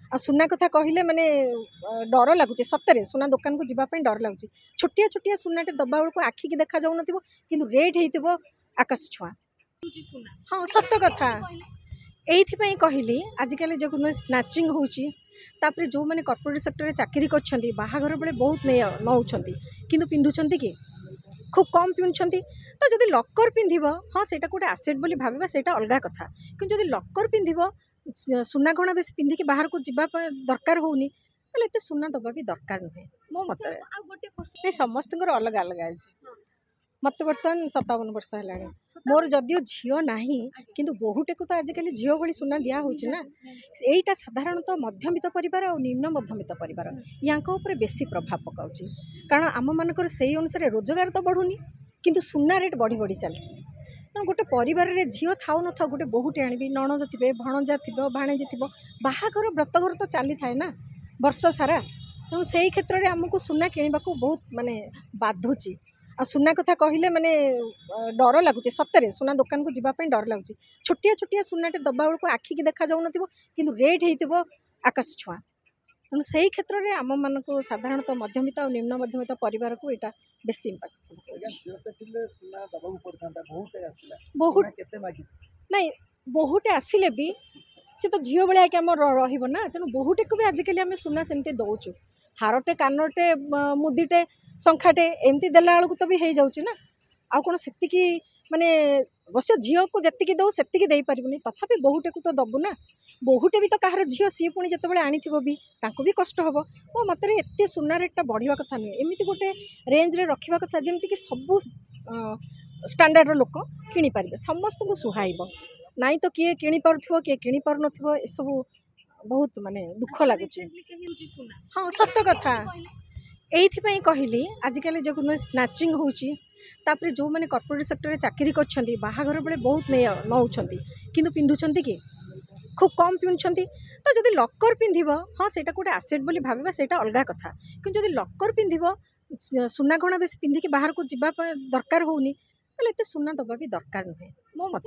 आ सुना कथा कहले माने डर लगुच सतरे सुना दुकान को जीवाई डर लगुच छोटिया छोटिया सुनाटे दबा बेलू आखि की देखा जाऊन कि रेट हो आकाश छुआ। हाँ सत कथा यही कहली आजिकल जो स्नाचिंग होपर जो मैंने कॉर्पोरेट सेक्टर चाकरी कर बाहाघर बेले बहुत नौ कि पिंधुंट कि खूब कम पिंधुंट तो जब लकर पिंधब हाँ से गोटे आसेट बोली भाविबा सेटा अलग कथा कि जब लकर पिंधब सुना गहना बेस पिंधिकी बाहर को जीवा दरकार होनी एत सुना दबा भी दरकार नुहे मो मत नहीं समस्त अलग अलग आज मत बर्तमान 57 वर्ष है मोर जदियो झील ना कि बहुटे को तो आजिकल झील भाई सुना दिया ना यहीटा साधारणतः मध्यमित परिवार और निम्न मध्यमित परिवार या बेसी प्रभाव पकाऊ कारण आम मानकर से अनुसार रोजगार तो बढ़ुनी किंतु सुना रेट बढ़ी बढ़ी चलती तेणु गोटे परिवार में झील थाउ न था गोटे बहुटे आनी नणद थे भणजा थी भाणेजी थी बाहाघर व्रतघर तो चली थाए ना वर्ष सारा तेणु से क्षेत्र में आमको सुना किणवा बहुत माने बाधुची आ सुना कथा कहले माने डर लगुच सतरे सुना दुकान को जीवाई डर लगुच छोटिया छोटिया सुनाटे दबा बेलू आखि की देखा जाऊन कि रेट हो आकाश छुआ तेणु से क्षेत्र में आम मान साधारणतः मध्यमित और निम्न मध्यमित परिवार को यहाँ बेसी बहुत नहीं बहुटे आसिले भी सी तो झील भाया कि रहा तेणु बहुटे को भी आजिकल आम सुना सेमती दौचु हारटे कानटे मुदीटे शंखाटे एमती देला बेलू तो भी हो जाऊँ ना आ कौन से माने अवश्य झील को जी दौ से पारूनी तथापि बहुटे को तो दबू ना बहुटे भी तो कहार झील सी पुणी जिते आनी भी भी कष्ट हम मो मत एत सुना रेटा बढ़िया कथा नुहे एमती गोटे रेंज रे रखा कथा जमीक सबू स्टैंडर्ड लोक किपर समस्त को सुहाइब नाई तो किए किपर किए किपर नसबू बहुत माने दुख लगुच हाँ सत कथा यही कहली आजिकल जो स्नाचिंग होपर जो मैंने कॉर्पोरेट सेक्टर चाकरी कर बाहाघर बेले बहुत नौ कि पिंधुंट कि खूब कम पिंधुंट तो जब लकर पिंधब हाँ से गोटे आसेट बोली भाविबा सेटा अलग कथा कि जब लकर पिंधब सुना गहना बेस पिंधिकी बाहर को जीवा दरकार होनी एत सुना दबा भी दरकार नुहे मो मत